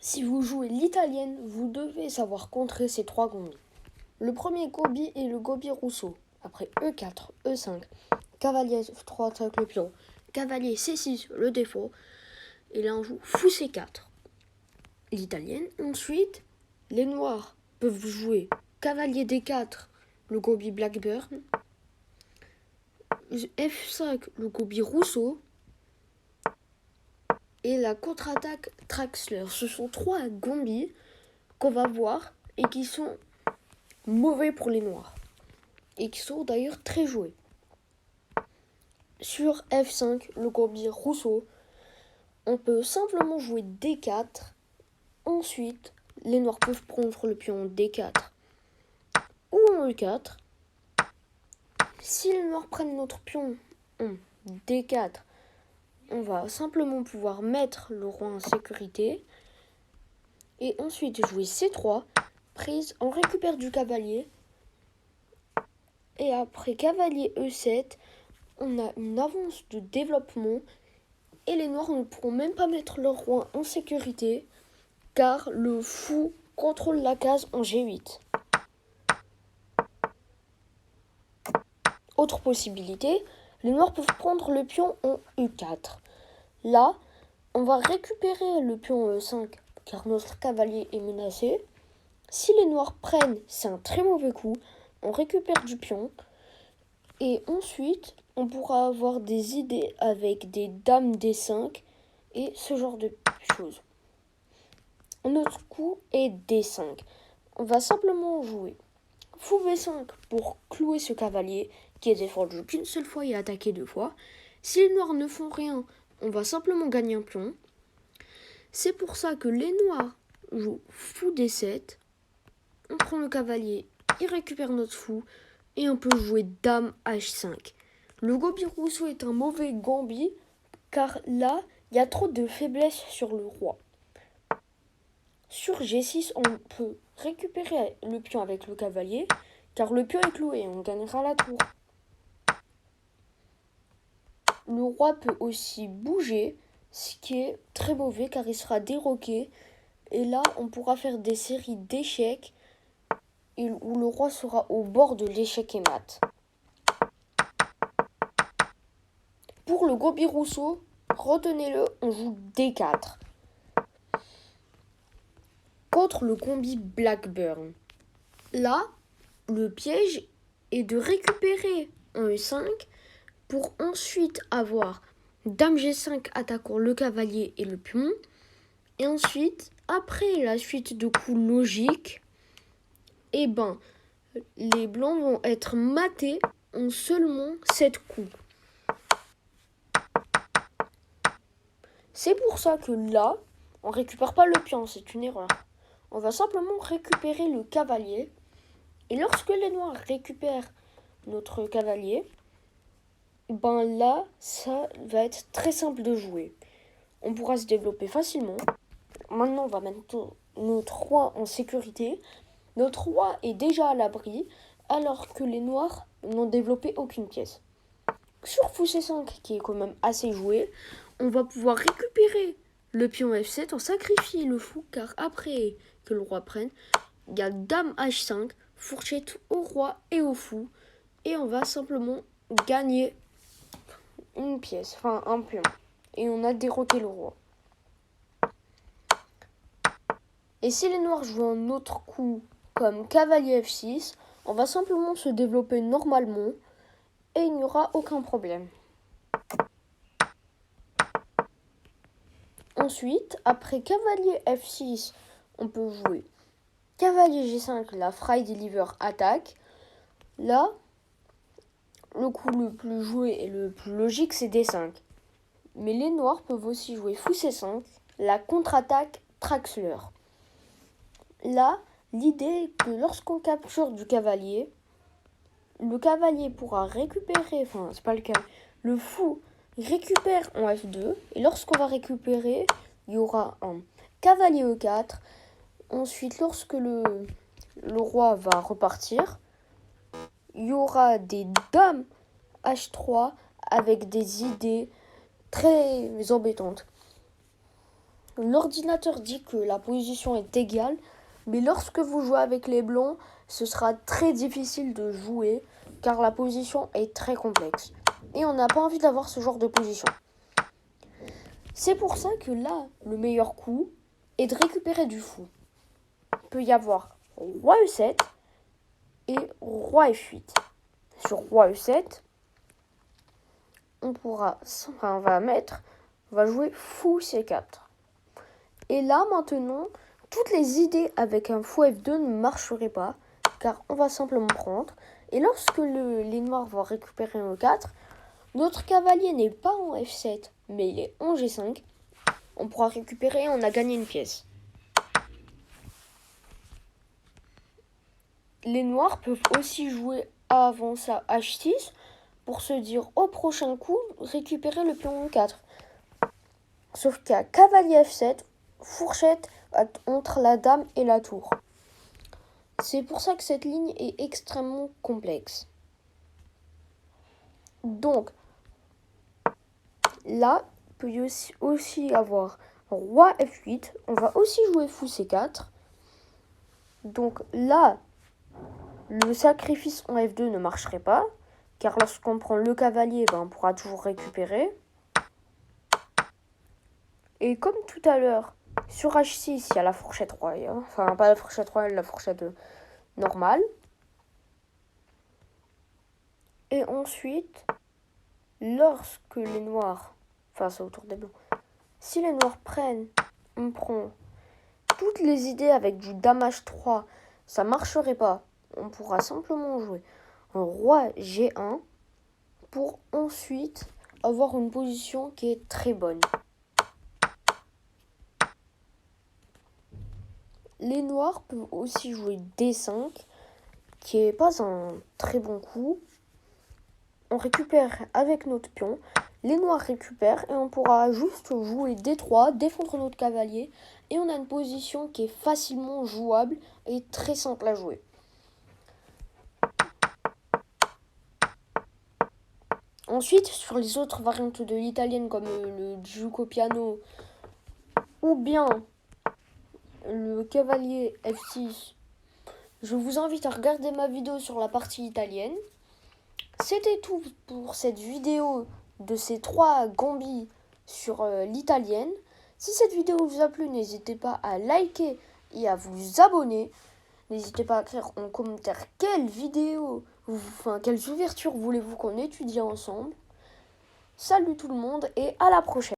Si vous jouez l'italienne, vous devez savoir contrer ces trois gambis. Le premier gambit est le gambit Rousseau. Après E4, E5, cavalier F3 avec le pion, cavalier C6 le défaut, et là on joue fou C4. L'italienne. Ensuite, les noirs peuvent jouer cavalier D4, le gambit Blackburn, F5, le gambit Rousseau, et la contre-attaque Traxler. Ce sont trois gambis qu'on va voir et qui sont mauvais pour les noirs et qui sont d'ailleurs très joués. Sur F5, le gambit Rousseau, on peut simplement jouer D4. Ensuite, les noirs peuvent prendre le pion D4 ou en E4. Si les noirs prennent notre pion en D4, on va simplement pouvoir mettre le roi en sécurité. Et ensuite jouer C3, prise, on récupère du cavalier. Et après cavalier E7, on a une avance de développement. Et les noirs ne pourront même pas mettre leur roi en sécurité, car le fou contrôle la case en G8. Autre possibilité, les noirs peuvent prendre le pion en E4. Là, on va récupérer le pion en E5, car notre cavalier est menacé. Si les noirs prennent, c'est un très mauvais coup, on récupère du pion. Et ensuite, on pourra avoir des idées avec des dames D5 et ce genre de choses. Notre coup est D5. On va simplement jouer fou B5 pour clouer ce cavalier qui est défendu qu'une seule fois et attaqué deux fois. Si les noirs ne font rien, on va simplement gagner un pion. C'est pour ça que les noirs jouent fou D7. On prend le cavalier, il récupère notre fou et on peut jouer dame H5. Le gambit Rousseau est un mauvais gambit car là, il y a trop de faiblesse sur le roi. Sur G6, on peut récupérer le pion avec le cavalier, car le pion est cloué, on gagnera la tour. Le roi peut aussi bouger, ce qui est très mauvais car il sera déroqué. Et là, on pourra faire des séries d'échecs où le roi sera au bord de l'échec et mat. Pour le gambit Rousseau, retenez-le, on joue D4. Contre le gambit Blackburn. Là, le piège est de récupérer en E5 pour ensuite avoir dame G5 attaquant le cavalier et le pion. Et ensuite, après la suite de coups logiques, les blancs vont être matés en seulement 7 coups. C'est pour ça que là, on récupère pas le pion, c'est une erreur. On va simplement récupérer le cavalier. Et lorsque les noirs récupèrent notre cavalier, là, ça va être très simple de jouer. On pourra se développer facilement. Maintenant, on va mettre notre roi en sécurité. Notre roi est déjà à l'abri, alors que les noirs n'ont développé aucune pièce. Sur fou C5, qui est quand même assez joué, on va pouvoir récupérer le pion F7 en sacrifiant le fou, car après que le roi prenne, il y a dame H5, fourchette au roi et au fou, et on va simplement gagner une pièce, enfin un pion, et on a déroqué le roi. Et si les noirs jouent un autre coup comme cavalier F6, on va simplement se développer normalement et il n'y aura aucun problème. Ensuite, après cavalier F6, on peut jouer cavalier G5, la Fry Deliver attaque. Là, le coup le plus joué et le plus logique, c'est D5. Mais les noirs peuvent aussi jouer fou C5, la contre-attaque Traxler. Là, l'idée est que lorsqu'on capture du cavalier, le cavalier pourra récupérer, enfin c'est pas le cas, le fou récupère en F2, et lorsqu'on va récupérer, il y aura un cavalier E4. Ensuite, lorsque le roi va repartir, il y aura des dames H3 avec des idées très embêtantes. l'ordinateur dit que la position est égale, mais lorsque vous jouez avec les blancs, ce sera très difficile de jouer car la position est très complexe. Et on n'a pas envie d'avoir ce genre de position. C'est pour ça que là, le meilleur coup est de récupérer du fou. Il peut y avoir roi E7 et roi F8. Sur roi E7, on va jouer fou C4. Et là, maintenant, toutes les idées avec un fou F2 ne marcheraient pas, car on va simplement prendre. Et lorsque les noirs vont récupérer un E4, notre cavalier n'est pas en F7, mais il est en G5. On pourra récupérer, on a gagné une pièce. Les noirs peuvent aussi jouer avant ça H6 pour se dire au prochain coup récupérer le pion E4. Sauf qu'il y a cavalier F7, fourchette entre la dame et la tour. C'est pour ça que cette ligne est extrêmement complexe. Donc, là, il peut y aussi avoir roi F8. On va aussi jouer fou C4. Donc là, le sacrifice en F2 ne marcherait pas, car lorsqu'on prend le cavalier, on pourra toujours récupérer. Et comme tout à l'heure, sur H6, il y a la fourchette royale. Enfin, pas la fourchette royale, la fourchette normale. Et ensuite, lorsque les noirs, enfin c'est autour des blancs, si les noirs prennent, on prend toutes les idées avec du dame H3, ça marcherait pas. On pourra simplement jouer un roi G1 pour ensuite avoir une position qui est très bonne. Les noirs peuvent aussi jouer D5, qui est pas un très bon coup. On récupère avec notre pion, les noirs récupèrent et on pourra juste jouer D3, défendre notre cavalier et on a une position qui est facilement jouable et très simple à jouer. Ensuite, sur les autres variantes de l'italienne comme le giuco piano ou bien le cavalier F6, je vous invite à regarder ma vidéo sur la partie italienne. C'était tout pour cette vidéo de ces 3 gambits sur l'italienne. Si cette vidéo vous a plu, n'hésitez pas à liker et à vous abonner. N'hésitez pas à écrire en commentaire quelles ouvertures voulez-vous qu'on étudie ensemble. Salut tout le monde et à la prochaine.